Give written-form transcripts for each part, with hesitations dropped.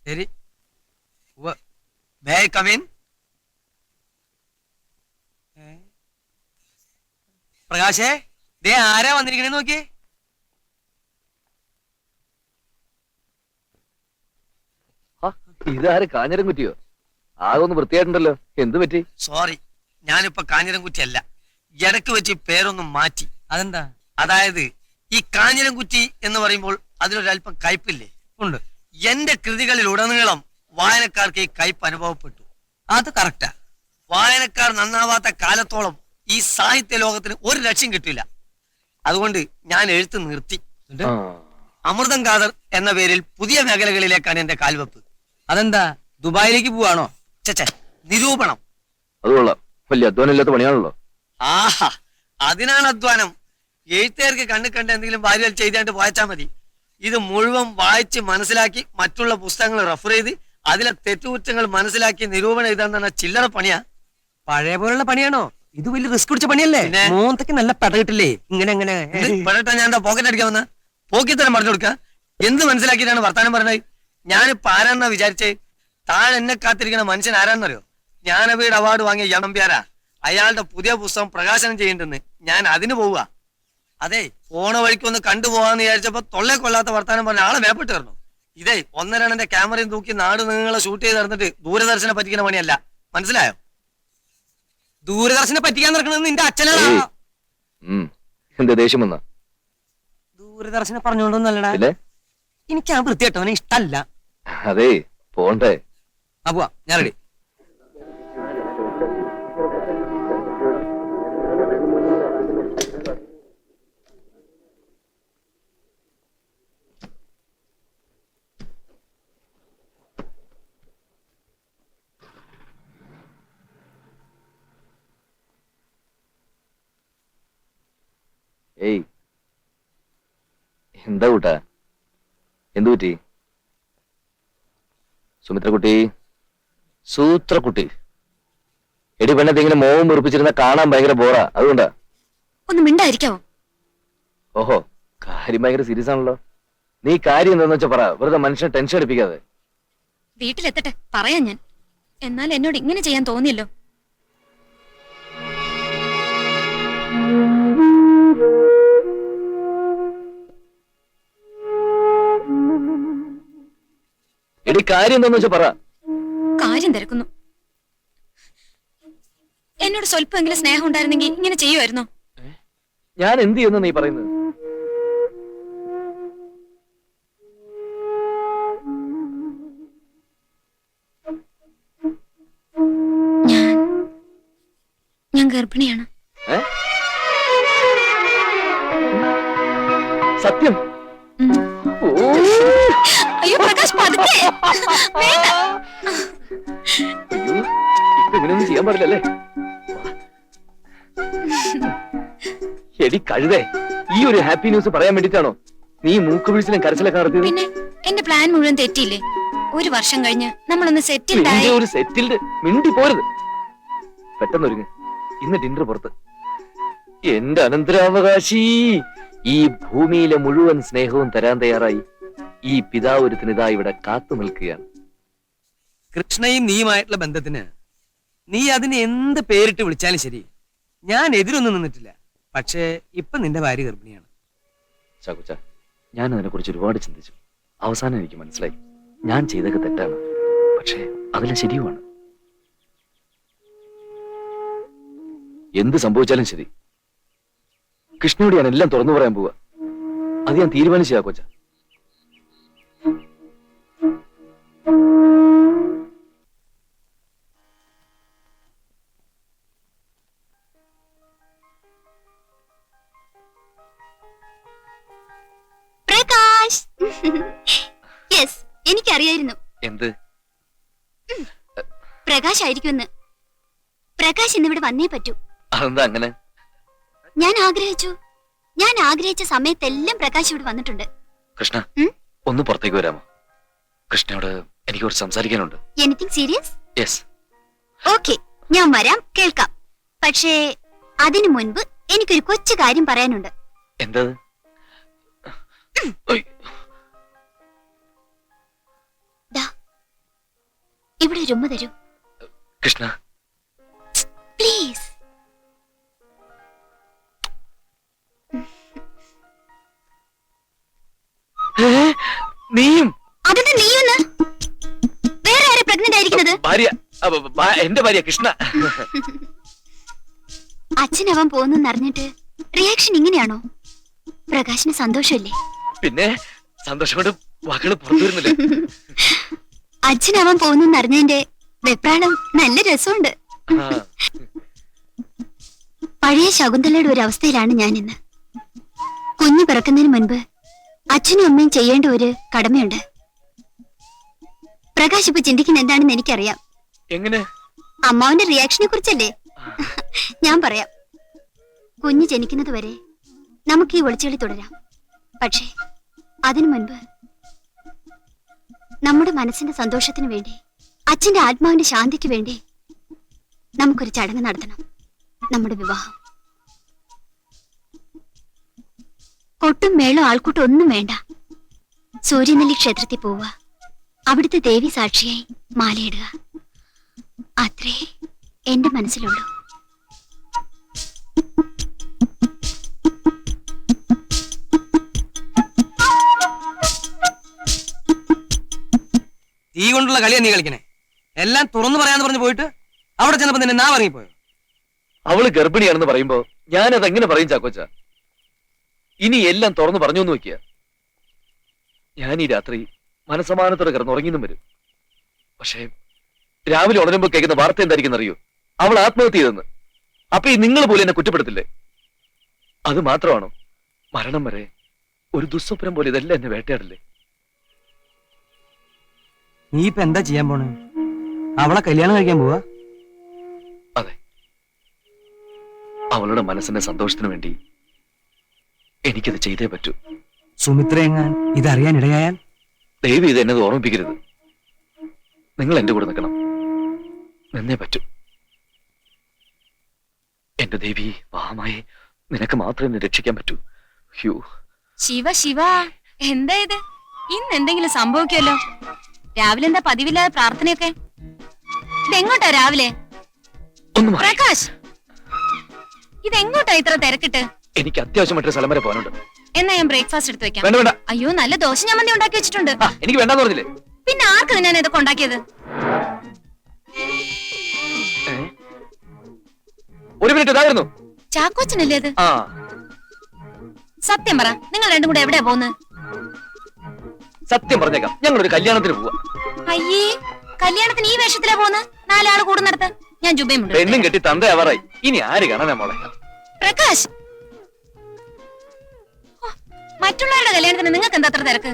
ശരി. May I come in? പ്രകാശേ, ദേ ആരാ വന്നിരിക്കണേ നോക്കിയേ. ഇതാര് കാഞ്ഞിരം കുറ്റിയോ? ആകെ ഒന്ന് വൃത്തിയായിട്ടുണ്ടല്ലോ, എന്ത് പറ്റി? സോറി, ഞാനിപ്പോ കാഞ്ഞിരംകുറ്റിയല്ല. ഇടയ്ക്ക് വെച്ച് പേരൊന്നും മാറ്റി. അതെന്താ? അതായത് ഈ കാഞ്ഞിരംകുറ്റി എന്ന് പറയുമ്പോൾ അതിലൊരല്പം കയ്പില്ലേ? ഉണ്ട്. എന്റെ കൃതികളിൽ ഉടനീളം വായനക്കാർക്ക് ഈ കയ്പ് അനുഭവപ്പെട്ടു. അത് കറക്റ്റാ. വായനക്കാർ നന്നാവാത്ത കാലത്തോളം ഈ സാഹിത്യ ലോകത്തിന് ഒരു ലക്ഷ്യം കിട്ടില്ല. അതുകൊണ്ട് ഞാൻ എഴുത്ത് നിർത്തി. അമൃതം ഖാദർ എന്ന പേരിൽ പുതിയ മേഖലകളിലേക്കാണ് എന്റെ കാൽവെപ്പ്. അതെന്താ, ദുബായിലേക്ക് പോവാണോ? ചേ, നിരൂപണം. അത് കൊള്ളാം, വലിയ അധ്വാനമില്ലാത്ത പണിയാണല്ലോ. ആഹാ, അതിനാണ് അധ്വാനം. എഴുത്തുകാർക്ക് കണ്ണു കണ്ട് എന്തെങ്കിലും വാരികൾ ചെയ്താണ്ട് വായിച്ചാൽ മതി. ഇത് മുഴുവൻ വായിച്ച് മനസ്സിലാക്കി മറ്റുള്ള പുസ്തകങ്ങൾ റെഫർ ചെയ്ത് അതിലെ തെറ്റുകുറ്റങ്ങൾ മനസ്സിലാക്കി നിരൂപണം എഴുതാൻ ചില്ലറ പണിയാ. പഴയ പോലുള്ള പണിയാണോ? ഇത് വലിയ റിസ്ക് പിടിച്ച പണിയല്ലേ? മൂന്നൊക്കെ നല്ല പെട കിട്ടില്ലേ? ഇങ്ങനെ പെടട്ടാ ഞാൻ എന്താ പോക്കറ്റ് അടിക്കാൻ വന്ന? പോക്കിത്തരം പറഞ്ഞു കൊടുക്ക. എന്ത് മനസ്സിലാക്കിയിട്ടാണ് വർത്താനം പറഞ്ഞത്? ഞാനിപ്പോ ആരാന്നാ വിചാരിച്ചേ? താഴെ എന്നെ കാത്തിരിക്കുന്ന മനുഷ്യൻ ആരാന്നറിയോ? ജ്ഞാനപീഠ അവാർഡ് വാങ്ങിയ യണമ്പ്യാരാ. അയാളുടെ പുതിയ പുസ്തകം പ്രകാശനം ചെയ്യേണ്ടെന്ന് ഞാൻ അതിന് പോവുക. അതെ, പോണ വഴിക്കൊന്ന് കണ്ടുപോകാന്ന് വിചാരിച്ചപ്പോ തൊള്ളെ കൊള്ളാത്ത വർത്താനം പറഞ്ഞ ആളെ മേപ്പിട്ട് തരണം. ഇതേ 1.2 ക്യാമറയും തൂക്കി നാട് നീങ്ങളെ ഷൂട്ട് ചെയ്ത് നടന്നിട്ട് ദൂരദർശനെ പറ്റിക്കുന്ന പണിയല്ല. മനസ്സിലായോ? ദൂരദർശനെ പറ്റിക്കാൻ നടക്കണത് നിന്റെ അച്ഛനാണ്. എന്താ ദേഷ്യം വന്ന? ദൂരദർശനെ പറഞ്ഞോണ്ടൊന്നല്ലടാ, എനിക്ക് ആ വൃത്തിയായിട്ടവനെ ഇഷ്ടല്ല. അതെ, പോണ്ടേ? പോവാ, ഞാൻ റെഡി. ഏയ്, എന്താ കൂട്ടാ? എന്തു പറ്റി? സുമിത്രക്കുട്ടി, സൂത്രക്കുട്ടി, എടി പെണ്ണെന്തെങ്കിലും മോവും വെറുപ്പിച്ചിരുന്ന കാണാൻ ഭയങ്കര ബോറാ, അതുകൊണ്ടാ. ഒന്ന് മിണ്ടായിരിക്കാവോ? ഓഹോ, കാര്യം ഭയങ്കര സീരിയസ് ആണല്ലോ. നീ കാര്യം എന്താന്ന് വെച്ചാ പറ, വെറുതെ മനുഷ്യനെ ടെൻഷൻ അടിപ്പിക്കാതെ. വീട്ടിലെത്തട്ടെ, പറയാം ഞാൻ. എന്നാൽ എന്നോട് ഇങ്ങനെ ചെയ്യാൻ തോന്നിയല്ലോ. എടി കാര്യം എന്താന്ന് വെച്ചാ പറ. കാര്യം തിരക്കുന്നു. എന്നോട് സ്വല്പമെങ്കിലും സ്നേഹം ഉണ്ടായിരുന്നെങ്കിൽ ഇങ്ങനെ ചെയ്യുമായിരുന്നോ? ഞാൻ എന്ത് ചെയ്യുന്നു നീ പറയുന്നത്? ഞാൻ ഗർഭിണിയാണ്. സത്യം? അയ്യോ പ്രകാശ്, പതുക്കെ. ഇങ്ങനെയൊന്നും ചെയ്യാൻ പാടില്ലല്ലേ? എടി കഴുതേ, ഈ ഒരു ഹാപ്പി ന്യൂസ് പറയാൻ വേണ്ടിട്ടാണോ നീ മൂക്ക് വീഴ്ചയിലും കരച്ചിലൊക്കെ നടത്തിയത്? പിന്നെ എന്റെ പ്ലാൻ മുഴുവൻ തെറ്റിയില്ലേ? ഒരു വർഷം കഴിഞ്ഞ് നമ്മളൊന്ന് സെറ്റിൽഡ് ആയി. ഒരു സെറ്റിൽഡ് മിണ്ടി പോരുത്. പെട്ടെന്ന് ഒരുങ്ങ്, ഇന്ന് ഡിന്നർ പുറത്ത്. എന്റെ അനന്തരാവകാശി, ഈ ഭൂമിയിലെ മുഴുവൻ സ്നേഹവും തരാൻ തയ്യാറായി ഈ പിതാവ് ഒരുത്തിനിതാ ഇവിടെ കാത്തു നിൽക്കുകയാണ്. കൃഷ്ണയും നീയുമായിട്ടുള്ള ബന്ധത്തിന് നീ അതിന് എന്ത് പേരിട്ട് വിളിച്ചാലും ശരി, ഞാൻ എതിരൊന്നും നിന്നിട്ടില്ല. പക്ഷേ ഇപ്പൊ നിന്റെ ഭാര്യ ഗർഭിണിയാണ്. ചാക്കുച്ച, ഞാൻ അതിനെ കുറിച്ച് ഒരുപാട് ചിന്തിച്ചു. അവസാനം എനിക്ക് മനസ്സിലായി, ഞാൻ ചെയ്തൊക്കെ തെറ്റാണ്, പക്ഷേ അതിലെ ശരിയുമാണ്. എന്ത് സംഭവിച്ചാലും ശരി, കൃഷ്ണയോട് ഞാൻ എല്ലാം തുറന്നു പറയാൻ പോവാ. അത് ഞാൻ തീരുമാനിച്ചു ചാക്കോച്ച. പ്രകാശ്, യെസ്, എനിക്കറിയായിരുന്നു. എന്ത്? പ്രകാശ് ആയിരിക്കുമെന്ന്. പ്രകാശ് ഇന്നിവിടെ വന്നേ പറ്റൂ. അതെന്താ അങ്ങനെ? ഞാൻ ആഗ്രഹിച്ച സമയത്തെല്ലാം പ്രകാശ് ഇവിടെ വന്നിട്ടുണ്ട്. കൃഷ്ണ, ഒന്ന് പുറത്തേക്ക് വരാമോ? കൃഷ്ണയോട് എനിക്ക് കുറച്ച് സംസാരിക്കാനുണ്ട്. Anything serious? യെസ്. ഓക്കെ, ഞാൻ വരാം, കേൾക്കാം. പക്ഷേ അതിനു മുൻപ് എനിക്കൊരു കൊച്ചു കാര്യം പറയാനുണ്ട്. എന്തത്? ഇവിടെ ഒരു ഉമ്മ തരൂ കൃഷ്ണ. പ്ലീസ്. നീയും? അതെന്താ നീയൊന്ന്? വേറെ ആരെ പ്രഗ്നന്റ് ആയിരിക്കുന്നത്? ഭാര്യ, എന്റെ ഭാര്യ കൃഷ്ണ. അച്ഛനവൻ പോകുന്നെന്ന് അറിഞ്ഞിട്ട് റിയാക്ഷൻ ഇങ്ങനെയാണോ? പ്രകാശിന് സന്തോഷമില്ലേ? പിന്നെ സന്തോഷം കൊണ്ട് വാക്കുകൾ പുറത്തു വരുന്നില്ല. അച്ഛനവൻ പോകുന്നെന്ന് അറിഞ്ഞതിന്റെ വെപ്രാളം നല്ല രസമുണ്ട്. പഴയ ശകുന്തളയുടെ ഒരു അവസ്ഥയിലാണ് ഞാൻ ഇന്ന്. കുഞ്ഞു പിറക്കുന്നതിന് മുൻപ് അച്ഛനും അമ്മയും ചെയ്യേണ്ട ഒരു കടമയുണ്ട്. പ്രകാശ് ഇപ്പൊ ചിന്തിക്കുന്ന എന്താണെന്ന് എനിക്കറിയാം. എങ്ങനെ? അമ്മാവന്റെ റിയാക്ഷനെ കുറിച്ചല്ലേ? ഞാൻ പറയാം. കുഞ്ഞ് ജനിക്കുന്നത് വരെ നമുക്ക് ഈ ഒളിച്ചുകളി തുടരാം. പക്ഷേ അതിനു മുൻപ് നമ്മുടെ മനസ്സിന്റെ സന്തോഷത്തിന് വേണ്ടി, അച്ഛന്റെ ആത്മാവിന്റെ ശാന്തിക്ക് വേണ്ടി നമുക്കൊരു ചടങ്ങ് നടത്തണം. നമ്മുടെ വിവാഹം. കൊട്ടും മേളോ ആൾക്കൂട്ടും ഒന്നും വേണ്ട. സൂര്യനെല്ലി ക്ഷേത്രത്തിൽ പോവുക, അവിടുത്തെ ദേവി സാക്ഷിയായി മാലയിടുക. അത്രേ എന്റെ മനസ്സിലുള്ളൂ. തീ കൊണ്ടുള്ള കളിയാ നീ കളിക്കണേ. എല്ലാം തുറന്നു പറയാന്ന് പറഞ്ഞു പോയിട്ട് അവിടെ ചെന്നപ്പോ നിന്നെ നാ ഇറങ്ങിപ്പോയോ? അവള് ഗർഭിണിയാണെന്ന് പറയുമ്പോ ഞാനത് എങ്ങനെ പറയും ചാക്കോച്ച? ഇനി എല്ലാം തുറന്നു പറഞ്ഞു എന്ന് വെക്കുക. ഞാൻ ഈ രാത്രി മനസമാനത്തോടെ കിടന്നുറങ്ങിന്നും വരും. പക്ഷേ രാവിലെ ഉണരുമ്പോ കേൾക്കുന്ന വാർത്ത എന്തായിരിക്കും അറിയോ? അവൾ ആത്മഹത്യ ചെയ്തെന്ന്. അപ്പൊ ഈ നിങ്ങൾ പോലും എന്നെ കുറ്റപ്പെടുത്തില്ലേ? അത് മാത്രമാണോ? മരണം വരെ ഒരു ദുസ്വപ്നം പോലെ ഇതെല്ലാം എന്നെ വേട്ടയാടില്ലേ? നീ ഇപ്പൊ എന്താ ചെയ്യാൻ പോണേ? അവളെ കല്യാണം കഴിക്കാൻ പോവാ? അതെ, അവളുടെ മനസ്സിന്റെ സന്തോഷത്തിന് വേണ്ടി എനിക്കത് ചെയ്തേ പറ്റൂ. സുമിത്ര എങ്ങാൻ ഇതറിയാൻ ഇടയായാൽ? ദയവ് ഇത് എന്നത് ഓർമ്മിപ്പിക്കരുത്. നിങ്ങൾ എന്റെ കൂടെ നിൽക്കണം. നിന്നേ പറ്റൂ. എന്റെ ദേവി വാമായെ, നിനക്ക് മാത്രമേ എന്നെ രക്ഷിക്കാൻ പറ്റൂ. ഹ്യൂ. ശിവ ശിവ, എന്താ ഇത്? ഇന്ന് എന്തെങ്കിലും സംഭവിക്കുമല്ലോ. രാവിലെ എന്താ പതിവില്ലാതെ പ്രാർത്ഥനയൊക്കെ? ഇതെങ്ങോട്ടാ രാവിലെ? ഒന്ന് മാറി. പ്രകാശ്, ഇതെങ്ങോട്ടാ ഇത്ര തിരക്കിട്ട്? എനിക്ക് അത്യാവശ്യമായിട്ടൊരു സ്ഥലം വരെ പോകാനുണ്ട്. എന്നാ ഞാൻ ബ്രേക്ക്ഫാസ്റ്റ് എടുത്ത് വെക്കാം. വേണ്ട വേണ്ട, അയ്യോ, നല്ല ദോശ ചമ്മന്തി ഉണ്ടാക്കി വെച്ചിട്ടുണ്ട്. എനിക്ക് വേണ്ടാന്ന് പറഞ്ഞില്ലേ? പിന്നെ ആർക്ക് ഞാൻ ഇതൊക്കെ ഉണ്ടാക്കിയത്? ഒരു മിനിറ്റ്, ഇതായിരുന്നു. ചാക്കോച്ചനല്ലേ അത്? ആ, സത്യം പറ, നിങ്ങൾ രണ്ടും കൂടെ എവിടെയാ പോകുന്നത്? സത്യം പറഞ്ഞേക്കാം, ഞങ്ങളൊരു കല്യാണത്തിന് പോവാ. അയ്യേ, കല്യാണത്തിന് ഈ വേഷത്തിലാ പോകുന്നത്? നാലാള് കൂടുന്നിടത്ത് ഞാൻ ജുബയുമുണ്ട്. പെണ്ണും കെട്ടി തന്തയാവാറായി. ഇനി ആര് കാണാനാ മോളെ? പ്രകാശ്, മറ്റുള്ളവരുടെ കല്യാണത്തിന് നിങ്ങൾക്ക് എന്താ അത്ര തിരക്ക്?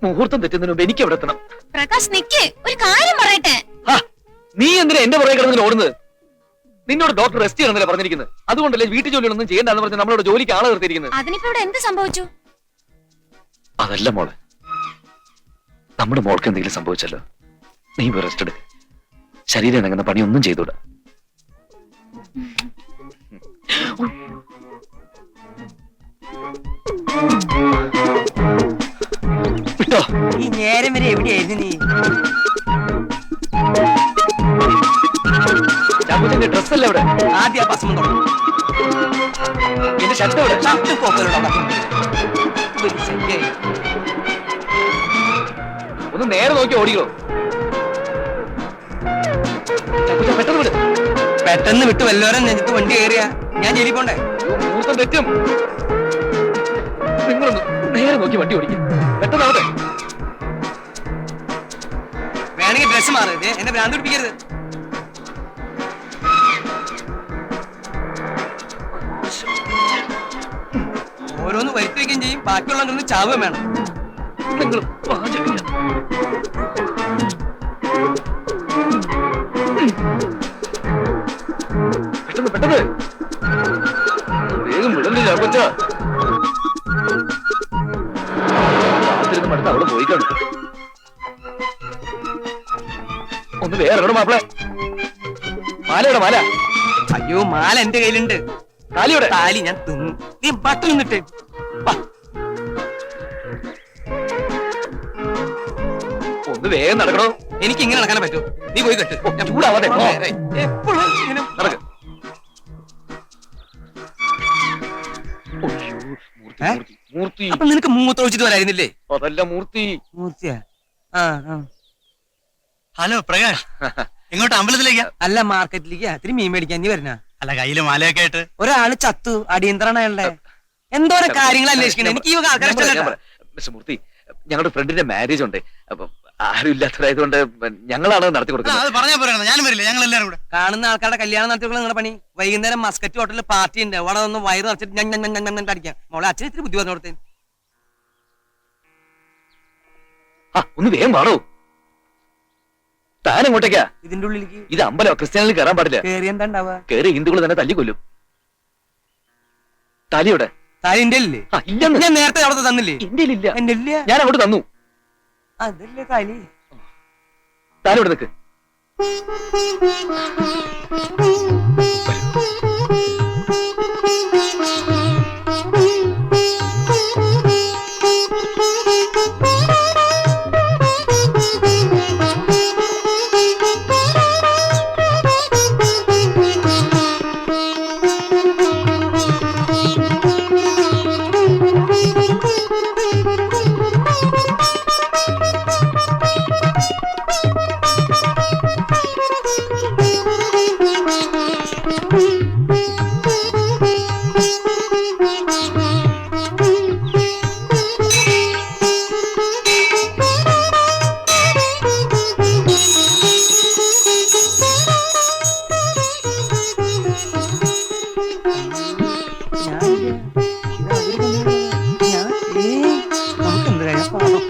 മുഹൂർത്തം തെറ്റുന്നതിന് മുമ്പ് എനിക്ക് എവിടെ എത്തണം. പ്രകാശ് നിക്ക്, ഒരു കാര്യം പറയട്ടെ. നീ എന്തിനാ എന്റെ പുറകെ കിടന്നിട്ട് ഓടുന്നത്? നിന്നോട് ഡോക്ടർ റെസ്റ്റ് ചെയ്യണമെന്നല്ലേ പറഞ്ഞിരിക്കുന്നത്? അതുകൊണ്ടല്ലേ വീട്ടു ജോലിയൊന്നും ചെയ്യേണ്ടെന്ന് പറഞ്ഞ് നമ്മളോട് ജോലിക്ക് ആളെ നിർത്തിയിരിക്കുന്നത്? അതിനിപ്പോ ഇവിടെ എന്ത് സംഭവിച്ചു? അതല്ല മോളെ, നമ്മുടെ മോൾക്ക് എന്തെങ്കിലും സംഭവിച്ചല്ലോ. നീ റെസ്റ്റ് എടുക്ക. ശരീരം ഇണങ്ങുന്ന പണിയൊന്നും ചെയ്തൂടാ. വിട്ടോ. ഈ നേരം വരെ എവിടെയായിരുന്നു നീ? ചാക്കോച്ചന്റെ ഡ്രസ്സല്ലേ അവിടെ? ആദ്യം ആ ഭസ്മം തുടങ്ങും. എന്റെ ഷർട്ട് അവിടെ. ഷർട്ട് കോപ്പലുണ്ടോ? ഒന്ന് നേരെ നോക്കി ഓടിക്കോ. ചാക്കോച്ച പെട്ടെന്ന് വിട്. പെട്ടെന്ന് വിട്ട് വല്ലവരും നെഞ്ചത്ത് വണ്ടി കയറിയാ ഞാൻ ജയിലിൽ പോണ്ടേ? മുഹൂർത്തം തെറ്റും. നിങ്ങളൊന്ന് നേരെ നോക്കി വണ്ടി ഓടിക്കും. പെട്ടെന്നാവട്ടെ. വേണമെങ്കിൽ ഡ്രസ് മാറ്. എന്നെ ഭ്രാന്ത് പിടിപ്പിക്കരുത്. ഓരോന്ന് വരുത്തി വെക്കുകയും ചെയ്യും, ബാക്കിയുള്ളവരൊന്ന് ചാവുകയും വേണം. നിങ്ങൾ പാചകം പെട്ടെന്ന് പെട്ടെന്ന് വേഗം വിടല്ലേ ചാക്കോച്ച. രാത്രി മടുത്ത് അവിടെ പോയി കാണും. ഒന്ന് വേറെ എവിടെ മാപ്പിളെ? മാലയുടെ മാല. അയ്യോ, മാല എന്റെ കയ്യിലുണ്ട്. താലിയുടെ താലി ഞാൻ തിന്നു. നീ പട്ട് നിന്നിട്ട് ഒന്ന് വേഗം നടക്കണോ? എനിക്ക് ഇങ്ങനെ നടക്കാനേ പറ്റൂ. നീ പോയി കെട്ട്. ഞാൻ ചൂടാവാതെ പോ. എപ്പോഴും ഇങ്ങനെ നടക്ക്. ഒയ്യോ, മൂർത്തി, ഏ? മൂർത്തി, മൂർത്തി. അപ്പൊ നിനക്ക് മൂത്രമൊഴിച്ചിട്ട് വരായിരുന്നില്ലേ? അതല്ല മൂർത്തി. മൂർത്തിയാ? ആ ആ. ഹലോ പ്രകാശ്, എങ്ങോട്ട് അമ്പലത്തിലേക്കാ? അല്ല, മാർക്കറ്റിലേക്ക് ഇത്തിരി മീൻ മേടിക്കാൻ നീ വരണ. അല്ല, കയ്യില് മാലയൊക്കെ ആയിട്ട്. ഒരാള് ചത്തു, അടിയന്തരാണ് അയാളുടെ. എന്തോരം കാര്യങ്ങൾ അന്വേഷിക്കണേ. എനിക്ക് ഈ ആൾക്കാരെ ഞാൻ പറയാം, ഞാൻ ഇഷ്ടമല്ല. പറയാം. മിസ്റ്റർ മൂർത്തി, ഞങ്ങളുടെ ഫ്രണ്ടിന്റെ മാരേജ് ഉണ്ട്. അപ്പൊ ആരും ഇല്ലാത്തതായതുകൊണ്ട് ഞങ്ങളാണ് നടത്തി ആ, കൊടുക്കുന്നത്. അത് പറഞ്ഞാ പോരാ, ഞാനും വരില്ല, ഞങ്ങൾ എല്ലാവരും കൂടെ. കാണുന്ന ആൾക്കാരുടെ കല്യാണം നടത്തിയുള്ള നിങ്ങളുടെ പണി. വൈകുന്നേരം മസ്കറ്റ് ഹോട്ടലിൽ പാർട്ടി ഉണ്ട്. അവിടെ ഒന്ന് വയറ് നിറച്ചിട്ട് ഞാൻ അടിക്കാം. മോളെ അച്ഛൻ ഇത്തിരി ബുദ്ധി പറഞ്ഞു കൊടുത്തേ. ആ, ഒന്ന് വേഗം പാടോ. താൻ എങ്ങോട്ടേക്കാ? ഇതിന്റെ ഉള്ളിലേക്ക് ഇത് അമ്പലം, ക്രിസ്ത്യാനിൽ കയറാൻ പാടില്ല. കേറി എന്താ ഉണ്ടാവുക? കയറി ഹിന്ദുക്കൾ തന്നെ തല്ലിക്കൊല്ലും. താലിയോടെ? താലി എന്റെ അല്ലേ? ആ, ഇല്ലെന്ന്. ഞാൻ നേരത്തെ അവിടെ തന്നില്ലേ? എന്റെ ഇല്ല. എന്റെ ഇല്ല. ഞാൻ അങ്ങോട്ട് തന്നു. അതല്ലേ താലി. താലിയോടെ നിൽക്ക്. നമുക്ക് എന്ത് കാര്യം പാവം.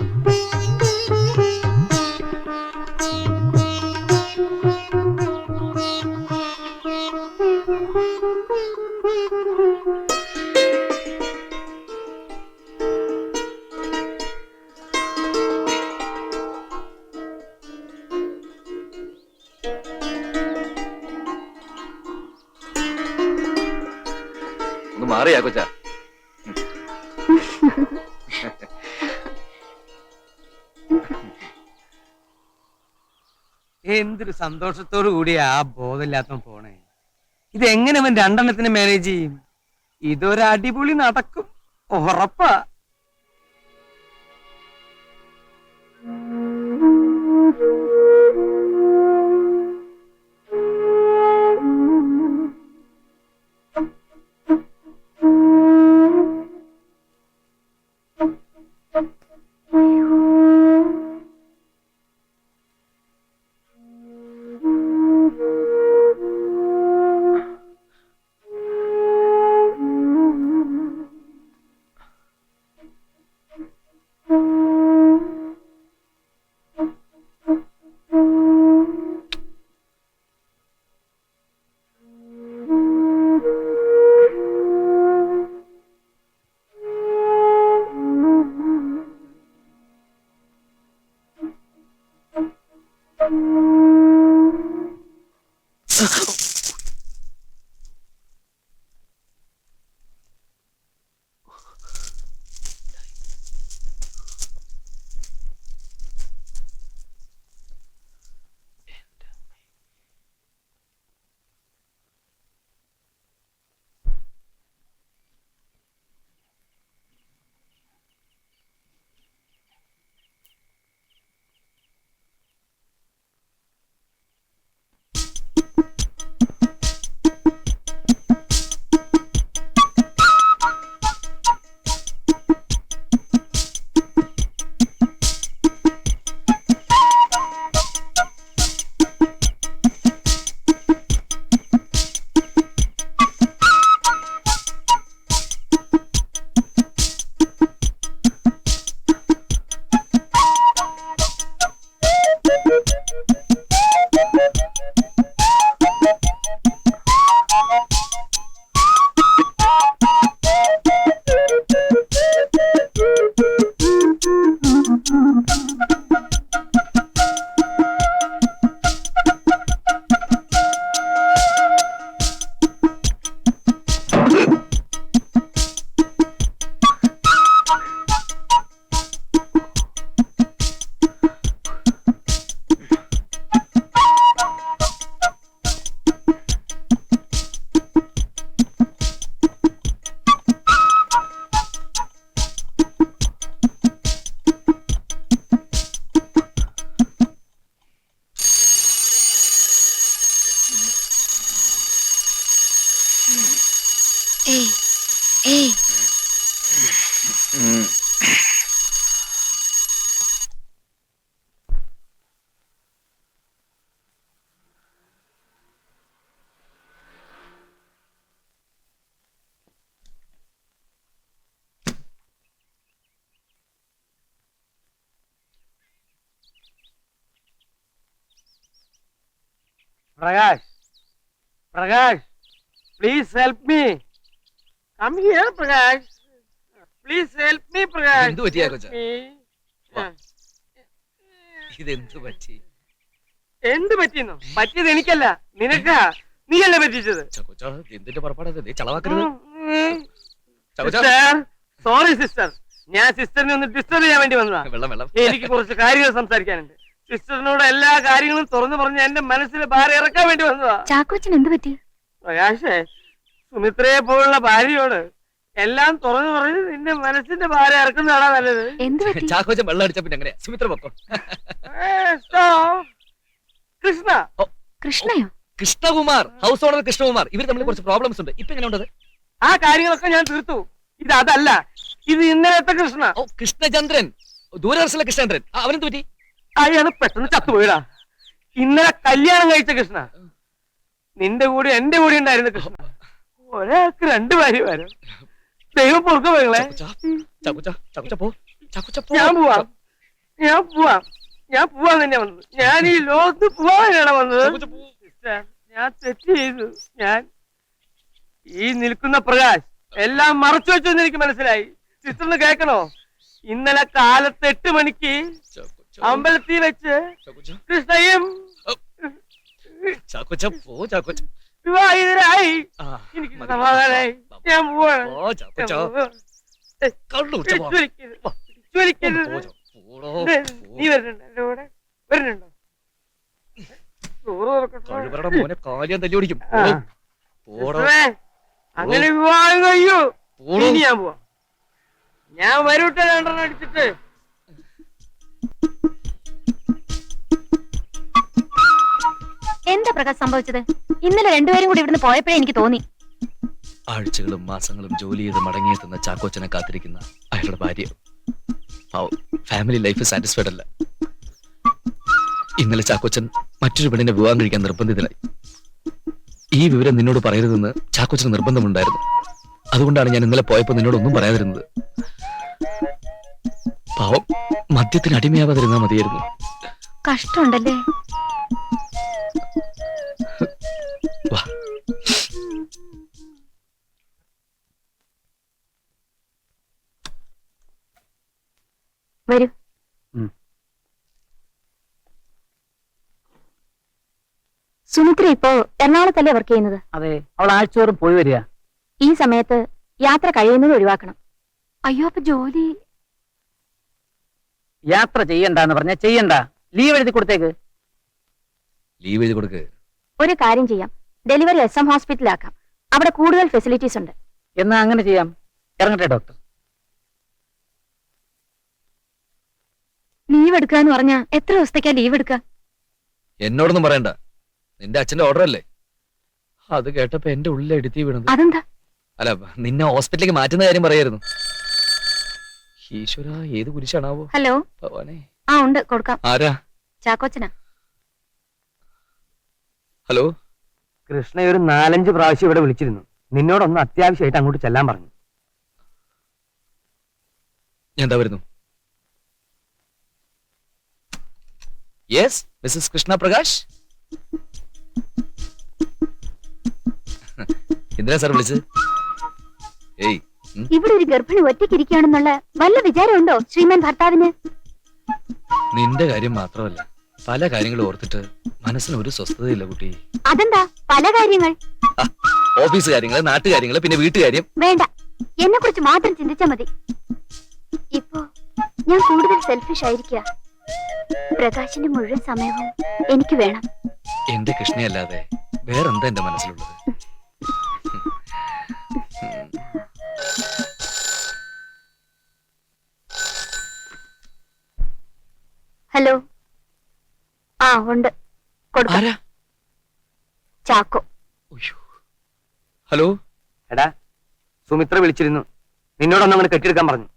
ഒന്ന് മാറിയാ കൊച്ചാ. എന്തൊരു സന്തോഷത്തോടു കൂടിയാ ആ ബോധമില്ലാത്തവൻ പോണേ. ഇതെങ്ങനെ അവൻ രണ്ടെണ്ണത്തിന് മാനേജ് ചെയ്യും? ഇതൊരു അടിപൊളി നടക്കും, ഉറപ്പാ. Prakash Prakash please help me come here Prakash please help me Prakash എന്ത് പറ്റിയാ കൊച്ചാ? ആ. ഇതെന്ത് പറ്റി? എന്ത് പറ്റിയെന്നോ? പറ്റിയത് എനിക്കല്ല, നിനക്കാ. നീയല്ലേ പറ്റിച്ചത്? ചാക്കോച്ചാ, എന്തിന്റെ പുറപ്പാടത്? നീ ചളവാക്കരുത്. ചാക്കോച്ചാ, സിസ്റ്റർ, സോറി സിസ്റ്റർ, ഞാൻ സിസ്റ്ററിനെ ഒന്ന് ഡിസ്റ്റർബ് ചെയ്യാൻ വേണ്ടി വന്നതാ. വെള്ളം വെള്ളം. എനിക്ക് കുറച്ച് കാര്യങ്ങൾ സംസാരിക്കാനുണ്ട്. സിസ്റ്ററിനോട് എല്ലാ കാര്യങ്ങളും തുറന്നു പറഞ്ഞ് എന്റെ മനസ്സിലെ ഭാരം ഇറക്കാൻ വേണ്ടി വന്നതാ. ചാക്കോച്ചൻ എന്ത് പറ്റി? പ്രകാശേ, സുമിത്രയെ പോലുള്ള ഭാര്യയോട് എല്ലാം തുറന്നു പറഞ്ഞ് നിന്റെ മനസ്സിന്റെ ഭാരം ഇറക്കുന്നതാണോ നല്ലത്? എന്ത് പറ്റി? ചാക്കോച്ചൻ വെള്ളം അടിച്ച പിന്നെ എങ്ങനെയാ? സുമിത്ര പൊക്കോ. Stop. കൃഷ്ണ, കൃഷ്ണയോ? Krishnakumar, house owner Krishnakumar. ഇവർ തമ്മിൽ കുറച്ച് പ്രോബ്ലംസ് ഉണ്ട്. ഇപ്പൊ എങ്ങനെ ഉണ്ടത്? ആ കാര്യങ്ങളൊക്കെ ഞാൻ തീർത്തു. ഇത് അതല്ല, ഇത് ഇന്നലത്തെ കൃഷ്ണ. ഓ, കൃഷ്ണചന്ദ്രൻ, ദൂരദർശനിലെ കൃഷ്ണചന്ദ്രൻ. അവനെന്ത് പറ്റി? അയാൾ പെട്ടെന്ന് ചത്തുപോയിടാ. ഇന്നലെ കല്യാണം കഴിച്ച കൃഷ്ണ, നിന്റെ കൂടെ എന്റെ കൂടെ ഉണ്ടായിരുന്ന കൃഷ്ണ. ഒരാൾക്ക് രണ്ടു ഭാര്യ വരും. ദൈവം പൊറുക്ക പോകളെ. ചാക്കോച്ചാ, ചാക്കോച്ചാ പോ. ചാക്കോച്ചാ പോ. ഞാൻ പോവാം, ഞാൻ പോവാം, ഞാൻ പോവാൻ തന്നെ വന്നത്. ഞാൻ ഈ ലോകത്ത് പോവാനാണ് വന്നത്. ചാക്കോച്ചാ പോ. സിസ്റ്റർ, ഞാൻ തെറ്റ് ചെയ്തു. ഞാൻ ഈ നിൽക്കുന്ന പ്രകാശ് എല്ലാം മറച്ചു വെച്ചെന്ന് എനിക്ക് മനസ്സിലായി. സിസ്റ്ററിന് കേൾക്കണോ? ഇന്നലെ കാലത്ത് 8 മണിക്ക് ചാക്കോച്ചാ, അമ്പലത്തിൽ വെച്ച് ചാക്കോച്ചാ, കൃഷ്ണയും ചാക്കോച്ചാ പോ. ചാക്കോച്ചാ, വിവാഹിതരായി. ആ, എനിക്ക് മതി. സമാധാനായി. ഞാൻ പോവാണ്. പോ, ചാക്കോച്ചാ. ഞാൻ പോവാ. കള്ളു കുടിച്ച പോ. ചുരുക്കരുത്, ചുരുക്കരുത്. പോ, പോടോ, നീ വരുന്നുണ്ടോ എന്റെ കൂടെ? വരുന്നുണ്ടോ? ചോറ് തുറക്കട്ടെ. കഴിവറയുടെ മോനെ കാലിയാൻ തല്ലി ഓടിക്കും. ആ. പോടോ, സിസ്റ്ററേ, അങ്ങനെ വിവാഹം കഴിയൂ. പോടോ. ഇനി ഞാൻ പോവാം. ഞാൻ വരൂട്ടെ 2 അടിച്ചിട്ട്. എന്താ പ്രകാശ് സംഭവിച്ചത്? ഇന്നലെ രണ്ടുപേരും കൂടി ഇവിടുന്ന് പോയപ്പോഴേ എനിക്ക് തോന്നി. ആഴ്ചകളും മാസങ്ങളും ജോലി ചെയ്ത് മടങ്ങിയെത്തുന്ന ചാക്കോച്ചനെ കാത്തിരിക്കുന്ന അയാളുടെ ഭാര്യ ഫാമിലി ലൈഫ് സാറ്റിസ്ഫൈഡ് അല്ല. ഇന്നലെ ചാക്കോച്ചൻ മറ്റൊരു പെണ്ണിനെ വിവാഹം കഴിക്കാൻ നിർബന്ധിതനായി. ഈ വിവരം നിന്നോട് പറയരുതെന്ന് ചാക്കോച്ചന് നിർബന്ധമുണ്ടായിരുന്നു. അതുകൊണ്ടാണ് ഞാൻ ഇന്നലെ പോയപ്പോ നിന്നോടൊന്നും പറയാതിരുന്നത്. പാവം, മദ്യത്തിന് അടിമയാവാതിരുന്നാ മതിയായിരുന്നു. കഷ്ടമുണ്ടല്ലേ? വാ. വരൂ. സുമിത്ര ഇപ്പോ എറണാകുളത്തല്ലേ വർക്ക് ചെയ്യുന്നത്? അതെ, അവൾ ആഴ്ചയോറും പോയി വരിക. ഈ സമയത്ത് യാത്ര കഴിയുന്നത് ഒഴിവാക്കണം. അയ്യോ, അപ്പൊ ജോലി? യാത്ര ചെയ്യണ്ടെന്ന് പറഞ്ഞാ ചെയ്യണ്ട. ലീവ് എഴുതി കൊടുത്തേക്ക്. ലീവ് എഴുതി കൊടുക്ക്. ഒരു കാര്യം ചെയ്യാം, ഡെലിവറി SM ഹോസ്പിറ്റലാക്കാം. അവിടെ കൂടുതൽ ഫെസിലിറ്റീസ് ഉണ്ട്. എന്നാ അങ്ങനെ ചെയ്യാം. ഇറങ്ങട്ടെ ഡോക്ടർ. ലീവ് എടുക്കുക എന്ന് പറഞ്ഞാ എത്ര ദിവസത്തേക്കാ ലീവ് എടുക്കുക? എന്നോടൊന്നും പറയണ്ട. നിന്റെ അച്ഛന്റെ ഓർഡർ അല്ലേ? അത് കേട്ടപ്പോ എന്റെ ഉള്ളിൽ എടുത്തി വീണത്. അതെന്താ? അല്ല, നിന്നെ ഹോസ്പിറ്റലിലേക്ക് മാറ്റുന്ന കാര്യം പറയായിരുന്നു. ഈശ്വര, ഏത് കുരിശാണാവോ ഹലോ. ഭഗവാനെ. ആ ഉണ്ട്, കൊടുക്കാം. ആരാ? ചാക്കോച്ചനാ. ഹലോ. കൃഷ്ണ ഒരു 4-5 പ്രാവശ്യം ഇവിടെ വിളിച്ചിരുന്നു. നിന്നോടൊന്ന് അത്യാവശ്യമായിട്ട് അങ്ങോട്ട് ചെല്ലാൻ പറഞ്ഞു. ഞാൻ എന്താ വരുന്നു? Yes, Mrs Krishna Prakash. എന്തിനാ സാർ വിളിച്ചത്? ഏയ്, ഇവിടെ ഒരു ഗർഭിണി ഒറ്റയ്ക്കിരിക്കുകയാണെന്നുള്ള വല്ല വിചാരമുണ്ടോ ശ്രീമാൻ ഭർത്താവിന്? നിന്റെ കാര്യം മാത്രമല്ല, പല കാര്യങ്ങളും ഓർത്തിട്ട് മനസ്സിന് ഒരു സ്വസ്ഥതയില്ല കുട്ടി. അതെന്താ പല കാര്യങ്ങൾ? ഓഫീസ് കാര്യങ്ങള്, നാട്ടുകാര്യങ്ങള്, പിന്നെ വീട്ടുകാര്യം. വേണ്ട, എന്നെ കുറിച്ച് മാത്രം ചിന്തിച്ചാ മതി. ഇപ്പോ ഞാൻ കൂടുതൽ സെൽഫിഷ് ആയിരിക്കുക. പ്രകാശിന്റെ മുഴുവൻ സമയവും എനിക്ക് വേണം. എന്റെ കൃഷ്ണയല്ലാതെ വേറെന്താ എന്റെ മനസ്സിലുള്ളത്? ഹലോ. ആ ഉണ്ട്, കൊടുക്കാം. ആരാ? ചാക്കോ. ഉയ്യോ. ഹലോ. എടാ, സുമിത്ര വിളിച്ചിരുന്നു. നിന്നോടൊന്നും അങ്ങനെ കെട്ടിയെടുക്കാൻ പറഞ്ഞു.